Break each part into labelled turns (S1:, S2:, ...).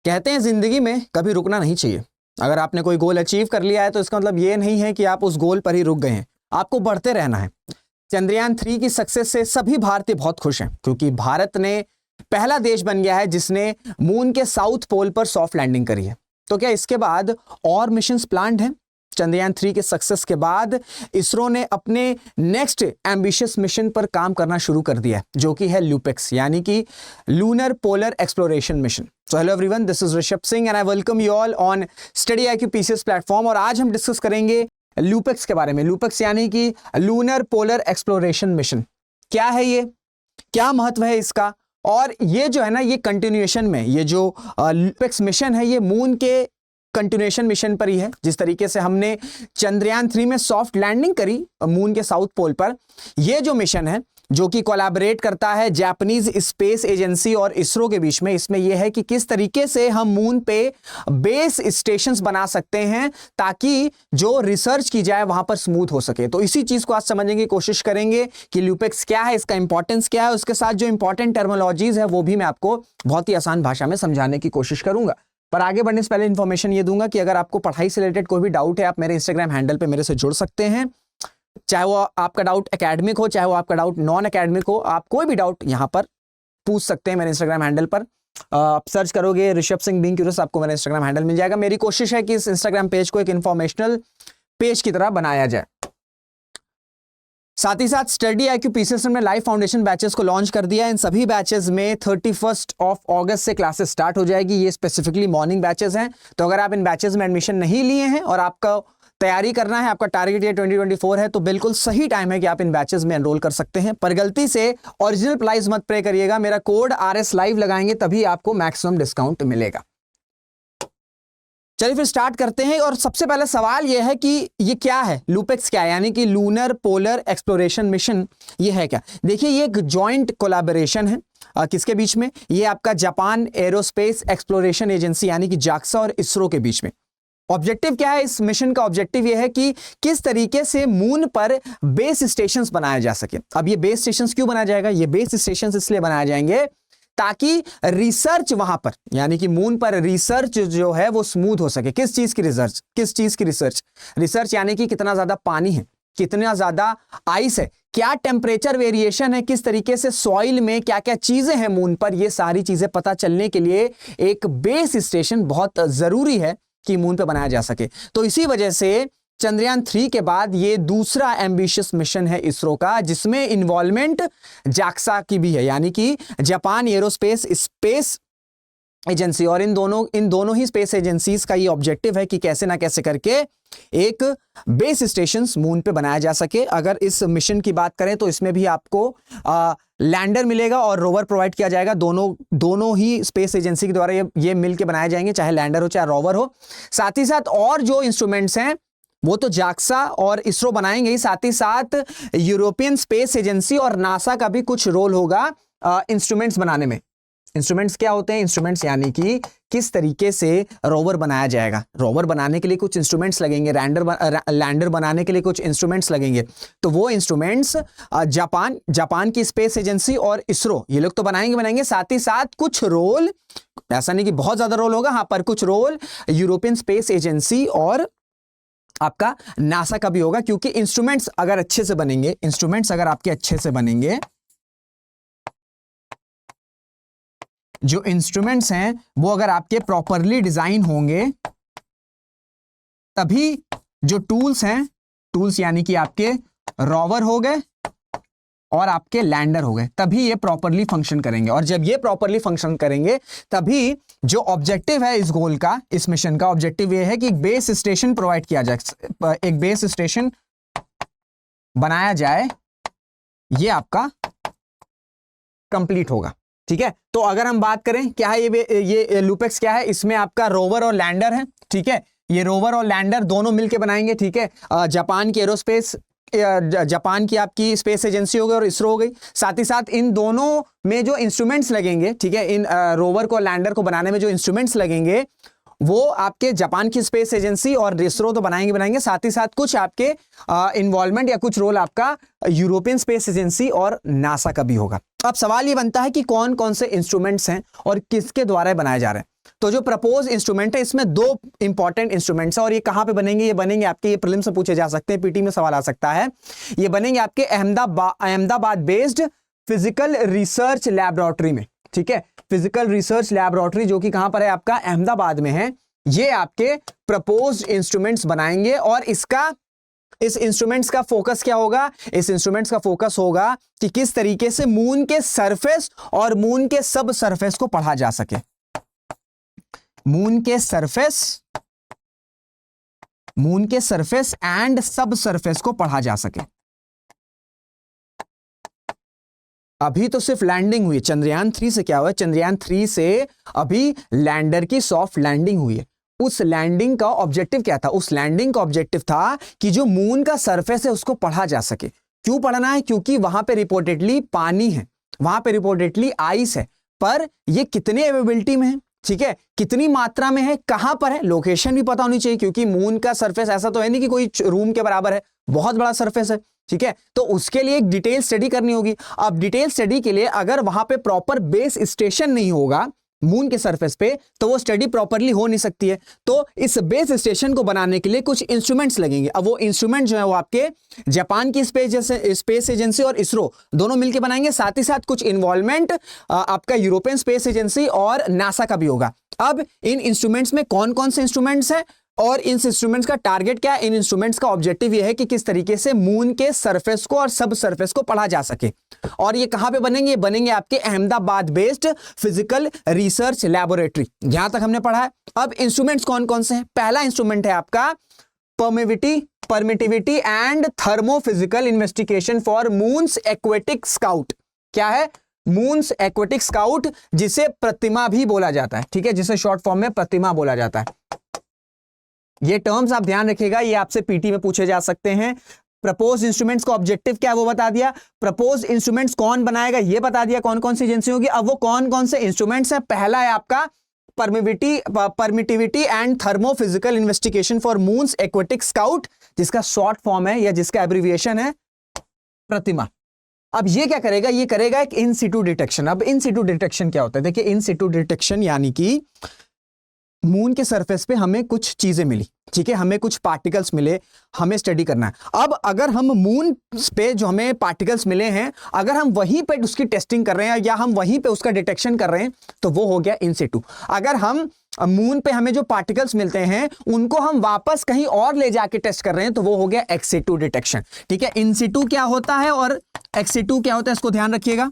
S1: कहते हैं जिंदगी में कभी रुकना नहीं चाहिए। अगर आपने कोई गोल अचीव कर लिया है तो इसका मतलब ये नहीं है कि आप उस गोल पर ही रुक गए हैं, आपको बढ़ते रहना है। चंद्रयान 3 की सक्सेस से सभी भारतीय बहुत खुश हैं, क्योंकि भारत ने पहला देश बन गया है जिसने मून के साउथ पोल पर सॉफ्ट लैंडिंग करी है। तो क्या इसके बाद और मिशंस प्लान्ड हैं? चंद्रयान 3 के सक्सेस के बाद इसरो ने अपने नेक्स्ट एम्बिशियस मिशन पर काम करना शुरू कर दिया है, जो कि है लूपेक्स, यानी कि lunar polar exploration mission. So hello everyone, this is Rishabh Singh and I welcome you all on study IQ PCS platform. और आज हम डिस्कस करेंगे लूपेक्स के बारे में। लूपेक्स यानी कि लूनर पोलर एक्सप्लोरेशन मिशन। क्या है ये, क्या महत्व है इसका, और ये जो है ना, ये कंटिन्यूएशन में ये जो लूपेक्स मिशन है ये मून के कंटिन्यूएशन मिशन पर ही है। जिस तरीके से हमने चंद्रयान 3 में सॉफ्ट लैंडिंग करी मून के साउथ पोल पर, ये जो मिशन है जो कि कोलैबोरेट करता है जापानीज स्पेस एजेंसी और इसरो के बीच में, इसमें यह है कि किस तरीके से हम मून पे बेस स्टेशंस बना सकते हैं ताकि जो रिसर्च की जाए वहां पर स्मूथ हो सके। तो इसी चीज को आज समझने की कोशिश करेंगे कि लूपेक्स क्या है, इसका इंपॉर्टेंस क्या है, उसके साथ जो इंपॉर्टेंट टर्मिनोलॉजीज है वो भी मैं आपको बहुत ही आसान भाषा में समझाने की कोशिश करूंगा। पर आगे बढ़ने से पहले इन्फॉर्मेशन ये दूंगा कि अगर आपको पढ़ाई से रिलेटेड कोई भी डाउट है, आप मेरे इंस्टाग्राम हैंडल पे मेरे से जुड़ सकते हैं। चाहे वो आपका डाउट एकेडमिक हो, चाहे वो आपका डाउट नॉन एकेडमिक हो, आप कोई भी डाउट यहां पर पूछ सकते हैं मेरे इंस्टाग्राम हैंडल पर। आप सर्च करोगे ऋषभ सिंह बीइंग क्यूरियस, आपको मेरा इंस्टाग्राम हैंडल मिल जाएगा। मेरी कोशिश है कि इस इंस्टाग्राम पेज को एक इंफॉर्मेशनल पेज की तरह बनाया जाए। साथ ही साथ स्टडी IQ PCS ने लाइव फाउंडेशन बैचेस को लॉन्च कर दिया है। इन सभी बैचेस में 31 अगस्त से क्लासेस स्टार्ट हो जाएगी। ये स्पेसिफिकली मॉर्निंग बैचेस हैं। तो अगर आप इन बैचेस में एडमिशन नहीं लिए हैं और आपका तैयारी करना है, आपका टारगेट ये 2024 है, तो बिल्कुल सही टाइम है कि आप इन बैचेस में एनरोल कर सकते हैं। पर गलती से ओरिजिनल प्राइस मत पे करिएगा, मेरा कोड RS लाइव लगाएंगे तभी आपको मैक्सिमम डिस्काउंट मिलेगा। चलिए फिर स्टार्ट करते हैं। और सबसे पहला सवाल यह है कि ये क्या है, लूपेक्स क्या है, यानी कि लूनर पोलर एक्सप्लोरेशन मिशन, ये है क्या? देखिए, ये एक जॉइंट कोलैबोरेशन है। किसके बीच में? ये आपका जापान एरोस्पेस एक्सप्लोरेशन एजेंसी यानी कि JAXA और इसरो के बीच में। ऑब्जेक्टिव क्या है इस मिशन का? ऑब्जेक्टिव यह है कि किस तरीके से मून पर बेस स्टेशंस बनाया जा सके। अब ये बेस स्टेशंस क्यों बनाया जाएगा? ये बेस स्टेशंस इसलिए बनाए जाएंगे ताकि रिसर्च वहां पर, यानी कि मून पर रिसर्च जो है वो स्मूथ हो सके। किस चीज की रिसर्च? किस चीज की रिसर्च? रिसर्च यानी कि कितना ज्यादा पानी है, कितना ज्यादा आइस है, क्या टेम्परेचर वेरिएशन है, किस तरीके से सॉइल में क्या क्या चीजें हैं मून पर, ये सारी चीजें पता चलने के लिए एक बेस स्टेशन बहुत जरूरी है कि मून पे बनाया जा सके। तो इसी वजह से चंद्रयान 3 के बाद ये दूसरा एम्बिशियस मिशन है इसरो का, जिसमें इन्वॉल्वमेंट JAXA की भी है, यानी कि जापान एरोस्पेस स्पेस एजेंसी। और इन दोनों ही स्पेस एजेंसीज का ये ऑब्जेक्टिव है कि कैसे ना कैसे करके एक बेस स्टेशन मून पे बनाया जा सके। अगर इस मिशन की बात करें तो इसमें भी आपको लैंडर मिलेगा और रोवर प्रोवाइड किया जाएगा। दोनों ही स्पेस एजेंसी के द्वारा ये मिलकर बनाए जाएंगे, चाहे लैंडर हो चाहे रोवर हो। साथ ही साथ और जो इंस्ट्रूमेंट्स हैं वो तो JAXA और इसरो बनाएंगे ही, साथ ही साथ यूरोपियन स्पेस एजेंसी और नासा का भी कुछ रोल होगा इंस्ट्रूमेंट्स बनाने में। इंस्ट्रूमेंट्स क्या होते हैं? इंस्ट्रूमेंट्स यानी कि किस तरीके से रोवर बनाया जाएगा। रोवर बनाने के लिए कुछ इंस्ट्रूमेंट्स लगेंगे, लैंडर बनाने के लिए कुछ इंस्ट्रूमेंट्स लगेंगे। तो वो इंस्ट्रूमेंट्स जापान की स्पेस एजेंसी और इसरो, ये लोग तो बनाएंगे। साथ ही साथ कुछ रोल, ऐसा नहीं कि बहुत ज्यादा रोल होगा, हाँ, पर कुछ रोल यूरोपियन स्पेस एजेंसी और आपका नासा का भी होगा। क्योंकि इंस्ट्रूमेंट्स अगर अच्छे से बनेंगे, इंस्ट्रूमेंट्स अगर आपके अच्छे से बनेंगे, जो इंस्ट्रूमेंट्स हैं वो अगर आपके प्रॉपरली डिजाइन होंगे, तभी जो टूल्स हैं, टूल्स यानी कि आपके रोवर हो गए और आपके लैंडर हो गए, तभी ये प्रॉपरली फंक्शन करेंगे। और जब ये प्रॉपरली फंक्शन करेंगे तभी जो ऑब्जेक्टिव है इस गोल का, इस मिशन का ऑब्जेक्टिव ये है कि एक बेस स्टेशन प्रोवाइड किया जाए, एक बेस स्टेशन बनाया जाए, ये आपका कंप्लीट होगा। ठीक है, तो अगर हम बात करें क्या है ये लूपेक्स क्या है, इसमें आपका रोवर और लैंडर है। ठीक है, ये रोवर और लैंडर दोनों मिलके बनाएंगे। ठीक है, जापान की एरोस्पेस, जापान की आपकी स्पेस एजेंसी हो गई और इसरो हो गई। साथ ही साथ इन दोनों में जो इंस्ट्रूमेंट्स लगेंगे, ठीक है, इन रोवर को लैंडर को बनाने में जो इंस्ट्रूमेंट्स लगेंगे वो आपके जापान की स्पेस एजेंसी और इसरो तो बनाएंगे। साथ ही साथ कुछ आपके इन्वॉल्वमेंट या कुछ रोल आपका यूरोपियन स्पेस एजेंसी और नासा का भी होगा। अब सवाल ये बनता है कि कौन कौन से इंस्ट्रूमेंट्स हैं और किसके द्वारा बनाए जा रहे हैं। तो जो प्रपोज इंस्ट्रूमेंट है इसमें दो इंपॉर्टेंट इंस्ट्रूमेंट्स है और ये कहां पे बनेंगे, ये बनेंगे आपके, ये प्रीलिम्स में पूछे जा सकते हैं, पीटी में सवाल आ सकता है, ये बनेंगे आपके Ahmedabad based physical research laboratory में। ठीक है, फिजिकल रिसर्च लैबोरेटरी जो कि कहां पर है आपका, अहमदाबाद में है। ये आपके प्रपोज्ड इंस्ट्रूमेंट्स बनाएंगे और इस इंस्ट्रूमेंट्स का फोकस क्या होगा, इस इंस्ट्रूमेंट्स का फोकस होगा कि किस तरीके से मून के सरफेस और मून के सब सरफेस को पढ़ा जा सके। मून के सरफेस एंड सब सरफेस को पढ़ा जा सके। अभी तो सिर्फ लैंडिंग हुई है, चंद्रयान 3 से क्या हुआ, चंद्रयान 3 से अभी लैंडर की सॉफ्ट लैंडिंग हुई है। उस लैंडिंग का ऑब्जेक्टिव क्या था, उस लैंडिंग का ऑब्जेक्टिव था कि जो मून का सरफेस है उसको पढ़ा जा सके। क्यों पढ़ना है, क्योंकि वहां पे रिपोर्टेडली पानी है, वहां पे रिपोर्टेडली आइस है, पर ये कितने अवेलेबिलिटी में है, ठीक है, कितनी मात्रा में है, कहां पर है, लोकेशन भी पता होनी चाहिए, क्योंकि मून का सरफेस ऐसा तो है नहीं कि कोई रूम के बराबर है, बहुत बड़ा सरफेस है। ठीक है, तो उसके लिए एक डिटेल स्टडी करनी होगी। अब डिटेल स्टडी के लिए अगर वहां पे प्रॉपर बेस स्टेशन नहीं होगा मून के सरफेस पे, तो वो स्टडी प्रॉपरली हो नहीं सकती है। तो इस बेस स्टेशन को बनाने के लिए कुछ इंस्ट्रूमेंट्स लगेंगे। अब वो इंस्ट्रूमेंट जो है वो आपके जापान की स्पेस एजेंसी और इसरो दोनों मिलकर बनाएंगे, साथ ही साथ कुछ इन्वॉल्वमेंट आपका यूरोपियन स्पेस एजेंसी और नासा का भी होगा। अब इन इंस्ट्रूमेंट्स में कौन कौन से इंस्ट्रूमेंट्स हैं और इन इंस्ट्रूमेंट्स का टारगेट क्या है, इन इंस्ट्रूमेंट्स का ऑब्जेक्टिव यह है कि किस तरीके से मून के सरफेस को और सब सरफेस को पढ़ा जा सके। और ये कहां पे बनेंगे, बनेंगे आपके Ahmedabad based physical research laboratory. यहां तक हमने पढ़ा है। अब इंस्ट्रूमेंट्स कौन कौन से हैं, पहला इंस्ट्रूमेंट है आपका permittivity and thermophysical investigation for moons aquatic scout. क्या है, मून्स एक्वेटिक स्काउट, जिसे प्रतिमा भी बोला जाता है। ठीक है, जिसे शॉर्ट फॉर्म में प्रतिमा बोला जाता है। ये टर्म्स आप ध्यान रखिएगा, ये आपसे पीटी में पूछे जा सकते हैं। प्रपोज इंस्ट्रूमेंट्स का ऑब्जेक्टिव क्या है वो बता दिया, प्रपोज इंस्ट्रूमेंट्स कौन बनाएगा ये बता दिया, कौन कौन सी एजेंसी होगी। अब वो कौन कौन से इंस्ट्रूमेंट्स हैं, पहला है आपका permittivity and thermophysical investigation for moons aquatic scout, जिसका शॉर्ट फॉर्म है या जिसका एब्रिविएशन है प्रतिमा। अब ये क्या करेगा, ये करेगा एक इन सिटू डिटेक्शन। अब इन सिटू डिटेक्शन क्या होता है, देखिए इन सिटू डिटेक्शन यानी कि मून के सरफेस पे हमें कुछ चीजें मिली, ठीक है, हमें कुछ पार्टिकल्स मिले, हमें स्टडी करना है। अब अगर हम मून पे जो हमें पार्टिकल्स मिले हैं, अगर हम वहीं पे उसकी टेस्टिंग कर रहे हैं या हम वहीं पे उसका डिटेक्शन कर रहे हैं, तो वो हो गया इन सिटू। अगर हम मून पे हमें जो पार्टिकल्स मिलते हैं उनको हम वापस कहीं और ले जाके टेस्ट कर रहे हैं, तो वो हो गया एक्स सिटू डिटेक्शन। ठीक है, इन सिटू क्या होता है और एक्स सिटू क्या होता है, इसको ध्यान रखिएगा।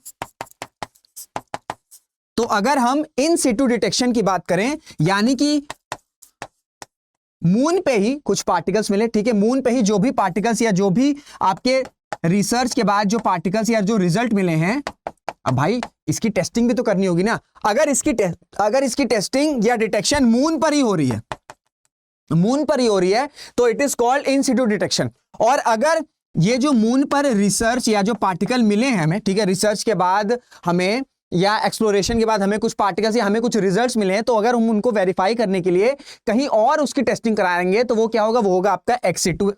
S1: तो अगर हम इन सिटू डिटेक्शन की बात करें, यानी कि मून पे ही कुछ पार्टिकल्स मिले, ठीक है, मून पे ही जो भी पार्टिकल्स या जो भी आपके रिसर्च के बाद जो पार्टिकल्स या जो रिजल्ट मिले हैं, अब भाई इसकी टेस्टिंग भी तो करनी होगी ना। अगर इसकी टेस्टिंग या डिटेक्शन मून पर ही हो रही है, तो it is called in Situ detection. और अगर ये जो मून पर रिसर्च या जो पार्टिकल मिले हैं हमें, ठीक है, रिसर्च के बाद हमें या एक्सप्लोरेशन के बाद हमें कुछ पार्टिकल्स या हमें कुछ रिजल्ट्स मिले हैं, तो अगर हम उनको वेरीफाई करने के लिए कहीं और उसकी टेस्टिंग कराएंगे, तो वो क्या होगा, वो होगा आपका एक्स सिटू,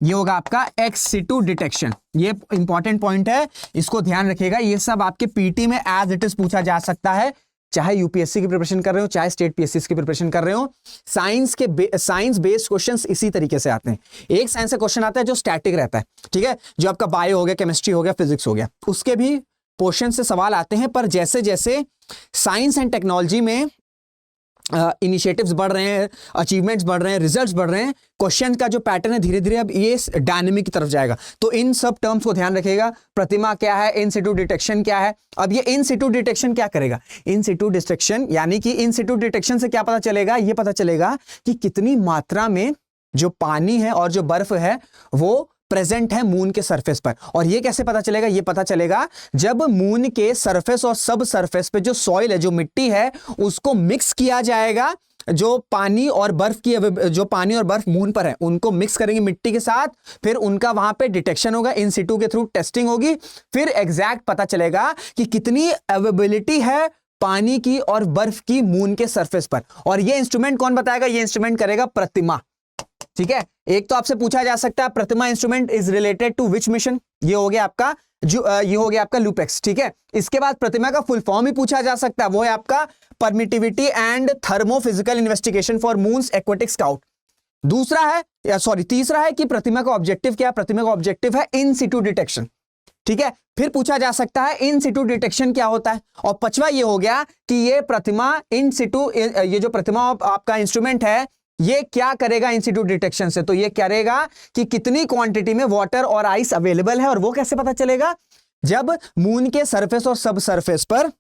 S1: ये होगा आपका एक्स सिटू डिटेक्शन। ये इंपॉर्टेंट पॉइंट है, इसको ध्यान रखिएगा। ये सब आपके पीटी में एज इट इज पूछा जा सकता है, चाहे यूपीएससी की प्रिपरेशन कर रहे हो, चाहे स्टेट पीएससी की प्रिपरेशन कर रहे हो। साइंस बेस्ड क्वेश्चंस इसी तरीके से आते हैं। एक साइंस का क्वेश्चन आता है जो स्टैटिक रहता है, ठीक है, जो आपका बायो हो गया, केमिस्ट्री हो गया, फिजिक्स हो गया, उसके भी पोर्शन से सवाल आते हैं। पर जैसे जैसे साइंस एंड टेक्नोलॉजी में इनिशिएटिव्स बढ़ रहे हैं, अचीवमेंट्स बढ़ रहे हैं, रिजल्ट्स बढ़ रहे हैं, क्वेश्चन का जो पैटर्न है धीरे धीरे अब ये डायनेमिक की तरफ जाएगा। तो इन सब टर्म्स को ध्यान रखिएगा। प्रतिमा क्या है, इन सिटू डिटेक्शन क्या है। अब ये इन सिटू डिटेक्शन क्या करेगा, इन सिटू डिटेक्शन यानी कि इन सिटू डिटेक्शन से क्या पता चलेगा, ये पता चलेगा कि कितनी मात्रा में जो पानी है और जो बर्फ है वो प्रेजेंट है मून के सरफेस पर। और ये कैसे पता चलेगा, ये पता चलेगा जब मून के सरफेस और सब सरफेस पे जो सॉइल है, जो मिट्टी है, उसको मिक्स किया जाएगा। जो पानी और बर्फ मून पर है उनको मिक्स करेंगे मिट्टी के साथ, फिर उनका वहां पे डिटेक्शन होगा, इन सिटू के थ्रू टेस्टिंग होगी, फिर एग्जैक्ट पता चलेगा कि कितनी अवेलेबिलिटी है पानी की और बर्फ की मून के सरफेस पर। और ये इंस्ट्रूमेंट कौन बताएगा, ये इंस्ट्रूमेंट करेगा प्रतिमा। ठीक है, एक तो आपसे पूछा जा सकता है Pratima instrument is related to which mission, ये हो गया आपका जो ये हो गया आपका लूपेक्स, ठीक है। इसके बाद प्रतिमा का फुल फॉर्म ही पूछा जा सकता है, वो है आपका permittivity and thermophysical investigation for moons aquatic scout. दूसरा है तीसरा है कि प्रतिमा का ऑब्जेक्टिव क्या है? प्रतिमा का ऑब्जेक्टिव है इन सिटू डिटेक्शन, ठीक है। फिर पूछा जा सकता है इन सिटू डिटेक्शन क्या होता है। और पांचवा ये हो गया कि ये प्रतिमा इन सिटू, ये जो प्रतिमा आपका इंस्ट्रूमेंट है ये क्या करेगा इन सिटू डिटेक्शन से? तो ये करेगा कि कितनी क्वांटिटी में वाटर और आइस अवेलेबल है। और वो कैसे पता चलेगा? जब मून के सरफेस और सब सरफेस पर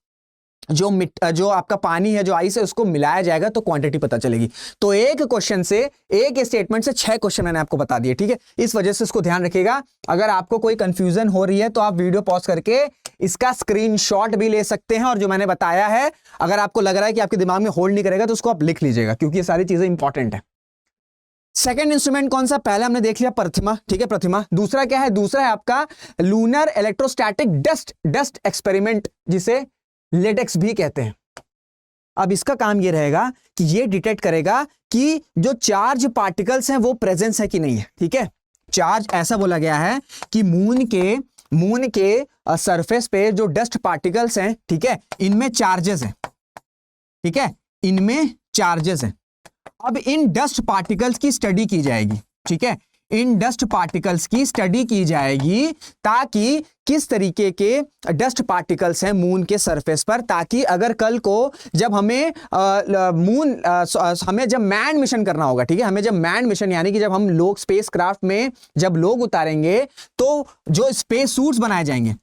S1: जो आपका पानी है, जो आइस है, उसको मिलाया जाएगा तो क्वांटिटी पता चलेगी। तो एक क्वेश्चन से, एक स्टेटमेंट से 6 क्वेश्चन मैंने आपको बता दिए, ठीक है। इस वजह से इसको ध्यान रखिएगा। अगर आपको कोई कंफ्यूजन हो रही है तो आप वीडियो पॉज करके इसका स्क्रीनशॉट भी ले सकते हैं, और जो मैंने बताया है अगर आपको लग रहा है कि आपके दिमाग में होल्ड नहीं करेगा तो उसको आप लिख लीजिएगा, क्योंकि ये सारी चीजें इंपॉर्टेंट है। सेकेंड इंस्ट्रूमेंट कौन सा? पहले हमने देख लिया प्रतिमा, ठीक है, प्रतिमा। दूसरा क्या है? दूसरा है आपका लूनर इलेक्ट्रोस्टैटिक डस्ट एक्सपेरिमेंट, जिसे लेटेक्स भी कहते हैं। अब इसका काम ये रहेगा कि ये डिटेक्ट करेगा कि जो चार्ज पार्टिकल्स हैं वो प्रेजेंस है कि नहीं है, ठीक है। चार्ज, ऐसा बोला गया है कि मून के सरफेस पे जो डस्ट पार्टिकल्स हैं, ठीक है, इनमें चार्जेस हैं, ठीक है, इनमें चार्जेस हैं। अब इन डस्ट पार्टिकल्स की स्टडी की जाएगी, ठीक है, इन डस्ट पार्टिकल्स की स्टडी की जाएगी ताकि किस तरीके के डस्ट पार्टिकल्स हैं मून के सरफेस पर, ताकि अगर कल को जब हमें हमें जब मैन मिशन करना होगा, ठीक है, हमें जब मैन मिशन यानी कि जब हम लोग स्पेस क्राफ्ट में जब लोग उतारेंगे तो जो स्पेस सूट्स बनाए जाएंगे,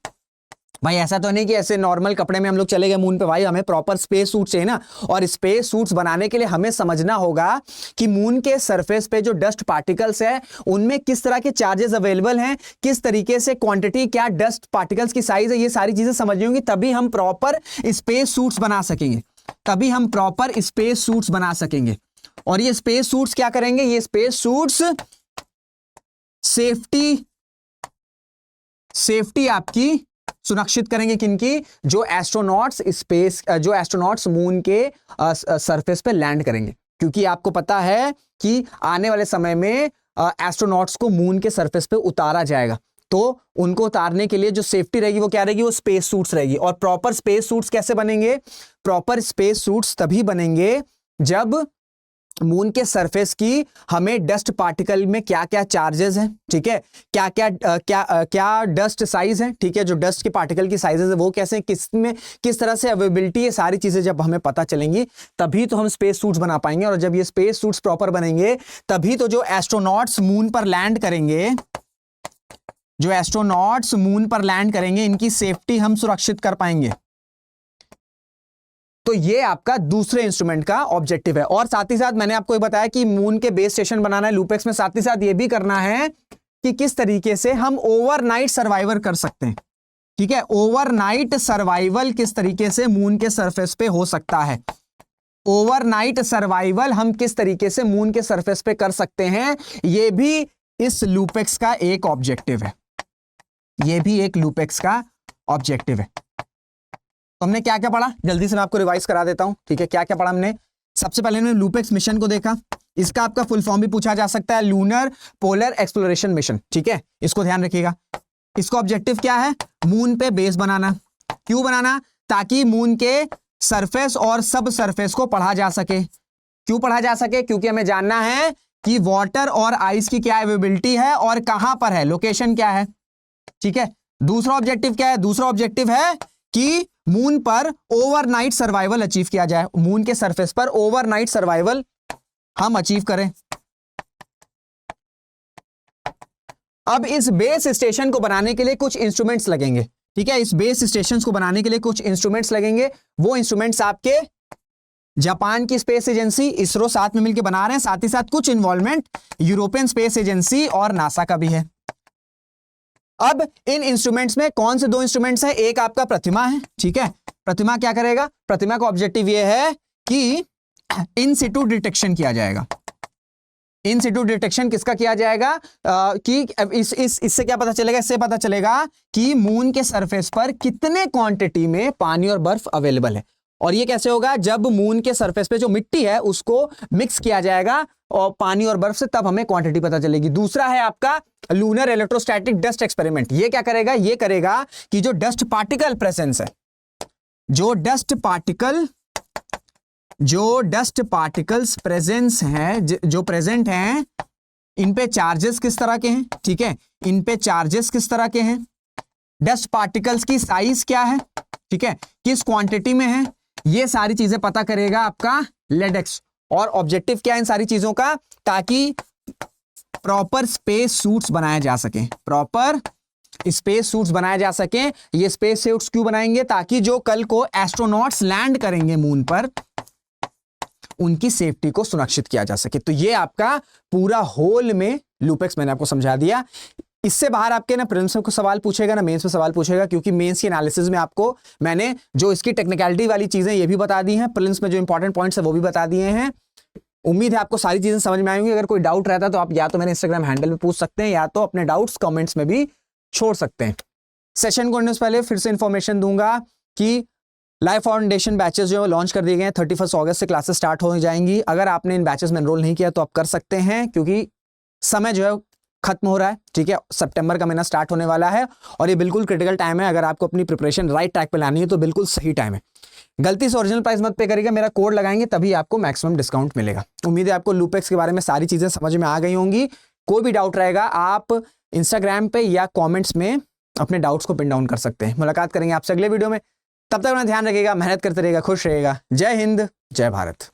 S1: भाई ऐसा तो नहीं कि ऐसे नॉर्मल कपड़े में हम लोग चले गए मून पे, भाई हमें प्रॉपर स्पेस सूट चाहिए ना। और स्पेस सूट्स बनाने के लिए हमें समझना होगा कि मून के सरफेस पे जो डस्ट पार्टिकल्स है उनमें किस तरह के चार्जेस अवेलेबल हैं, किस तरीके से क्वांटिटी, क्या डस्ट पार्टिकल्स की साइज है, ये सारी चीजें समझनी होंगी, तभी हम प्रॉपर स्पेस सूट्स बना सकेंगे, तभी हम प्रॉपर स्पेस सूट्स बना सकेंगे। और ये स्पेस सूट्स क्या करेंगे? ये स्पेस सूट्स सेफ्टी आपकी सुरक्षित करेंगे, किनकी? जो एस्ट्रोनॉट्स मून के सरफेस पे लैंड करेंगे। क्योंकि आपको पता है कि आने वाले समय में एस्ट्रोनॉट्स को मून के सरफेस पे उतारा जाएगा, तो उनको उतारने के लिए जो सेफ्टी रहेगी वो क्या रहेगी? वो स्पेस सूट्स रहेगी। और प्रॉपर स्पेस सूट्स कैसे बनेंगे? प्रॉपर स्पेस सूट्स तभी बनेंगे जब मून के सरफेस की हमें डस्ट पार्टिकल में क्या क्या चार्जेस हैं, ठीक है, क्या क्या डस्ट साइज है, ठीक है, जो डस्ट के पार्टिकल की साइजेस है वो कैसे, किस तरह से अवेलेबिलिटी है, सारी चीजें जब हमें पता चलेंगी तभी तो हम स्पेस सूट्स बना पाएंगे। और जब ये स्पेस सूट्स प्रॉपर बनेंगे तभी तो जो एस्ट्रोनॉट्स मून पर लैंड करेंगे, इनकी सेफ्टी हम सुरक्षित कर पाएंगे। तो ये आपका दूसरे इंस्ट्रूमेंट का ऑब्जेक्टिव है। और साथ ही साथ मैंने आपको बताया कि मून के बेस स्टेशन बनाना है लूपेक्स में, साथ ही साथ ये भी करना है कि किस तरीके से हम ओवरनाइट सर्वाइवल कर सकते हैं, ठीक है, ओवरनाइट सर्वाइवल किस तरीके से मून के सरफेस पे हो सकता है। ओवरनाइट सर्वाइवल हम किस तरीके से मून के सरफेस पे कर सकते हैं, ये भी इस लूपेक्स का एक ऑब्जेक्टिव है, ये भी एक लूपेक्स का ऑब्जेक्टिव है। तो हमने क्या क्या पढ़ा? जल्दी से मैं आपको रिवाइज करा देता हूं, ठीक है। क्या क्या पढ़ा हमने? सबसे पहले हमने लूपेक्स मिशन को देखा, इसका आपका फुल फॉर्म भी पूछा जा सकता है, लूनर पोलर एक्सप्लोरेशन मिशन, ठीक है, इसको ध्यान रखिएगा। इसका ऑब्जेक्टिव क्या है? मून पे बेस बनाना। क्यों बनाना? ताकि मून के सरफेस और सब सरफेस को पढ़ा जा सके। क्यों पढ़ा जा सके? क्योंकि हमें जानना है कि वाटर और आइस की क्या अवेलेबिलिटी है और कहां पर है, लोकेशन क्या है, ठीक है। दूसरा ऑब्जेक्टिव क्या है? दूसरा ऑब्जेक्टिव है कि मून पर ओवरनाइट सर्वाइवल अचीव किया जाए, मून के सरफेस पर ओवरनाइट सर्वाइवल हम अचीव करें। अब इस बेस स्टेशन को बनाने के लिए कुछ इंस्ट्रूमेंट्स लगेंगे, ठीक है, इस बेस स्टेशन को बनाने के लिए कुछ इंस्ट्रूमेंट्स लगेंगे। वो इंस्ट्रूमेंट्स आपके जापान की स्पेस एजेंसी इसरो साथ में मिलकर बना रहे हैं, साथ ही साथ कुछ इन्वॉल्वमेंट यूरोपियन स्पेस एजेंसी और नासा का भी है। अब इन इंस्ट्रूमेंट्स में कौन से दो इंस्ट्रूमेंट्स हैं? एक आपका प्रतिमा है, ठीक है। प्रतिमा क्या करेगा? प्रतिमा का ऑब्जेक्टिव यह है कि इन सिटू डिटेक्शन किया जाएगा। इन सिटू डिटेक्शन किसका किया जाएगा? कि इससे क्या पता चलेगा? इससे पता चलेगा कि मून के सरफेस पर कितने क्वांटिटी में पानी और बर्फ अवेलेबल है। और ये कैसे होगा? जब मून के सरफेस पे जो मिट्टी है उसको मिक्स किया जाएगा और पानी और बर्फ से, तब हमें क्वांटिटी पता चलेगी। दूसरा है आपका लूनर इलेक्ट्रोस्टैटिक डस्ट एक्सपेरिमेंट। ये क्या करेगा? ये करेगा कि जो डस्ट पार्टिकल प्रेजेंस है, जो डस्ट पार्टिकल्स प्रेजेंस हैं, जो प्रेजेंट हैं, इन पे चार्जेस किस तरह के हैं, ठीक है, इन पे चार्जेस किस तरह के हैं, डस्ट पार्टिकल्स की साइज क्या है, ठीक है, किस क्वांटिटी में है, ये सारी चीजें पता करेगा आपका लेडेक्स। और ऑब्जेक्टिव क्या है इन सारी चीजों का? ताकि प्रॉपर स्पेस सूट्स बनाए जा सके, प्रॉपर स्पेस सूट्स बनाए जा सके। ये स्पेस सूट्स क्यों बनाएंगे? ताकि जो कल को एस्ट्रोनॉट्स लैंड करेंगे मून पर, उनकी सेफ्टी को सुनिश्चित किया जा सके। तो ये आपका पूरा होल में लूपेक्स मैंने आपको समझा दिया। इससे बाहर आपके ना प्रिलिम्स में कुछ सवाल पूछेगा ना मेंस में सवाल पूछेगा, क्योंकि मेंस की एनालिसिस में आपको मैंने जो इसकी टेक्निकलिटी वाली चीजें ये भी बता दी हैं, प्रिलिम्स में जो इंपॉर्टेंट पॉइंट्स है वो भी बता दिए हैं। उम्मीद है आपको सारी चीजें समझ में आएंगी। अगर कोई डाउट रहता है तो आप या तो मेरे इंस्टाग्राम हैंडल पे पूछ सकते हैं, या तो अपने डाउट्स कमेंट्स में भी छोड़ सकते हैं। सेशन को से पहले फिर से इंफॉर्मेशन दूंगा कि लाइफ फाउंडेशन बैचेस जो लॉन्च कर दिए गए हैं, 31 अगस्त से क्लासेस स्टार्ट हो जाएंगी। अगर आपने इन बैचेस में एनरोल नहीं किया तो आप कर सकते हैं, क्योंकि समय जो है खत्म हो रहा है, ठीक है, सितंबर का महीना स्टार्ट होने वाला है और ये बिल्कुल क्रिटिकल टाइम है। अगर आपको अपनी प्रिपरेशन राइट ट्रैक पे लानी है तो बिल्कुल सही टाइम है। गलती से ओरिजिनल प्राइस मत पे करिएगा, मेरा कोड लगाएंगे तभी आपको मैक्सिमम डिस्काउंट मिलेगा। उम्मीद है आपको लूपेक्स के बारे में सारी चीजें समझ में आ गई होंगी। कोई भी डाउट रहेगा आप इंस्टाग्राम पे या कॉमेंट्स में अपने डाउट्स को पिन डाउन कर सकते हैं। मुलाकात करेंगे आपसे अगले वीडियो में। तब तक अपना ध्यान रखिएगा, मेहनत करते रहिएगा, खुश रहिएगा। जय हिंद, जय भारत।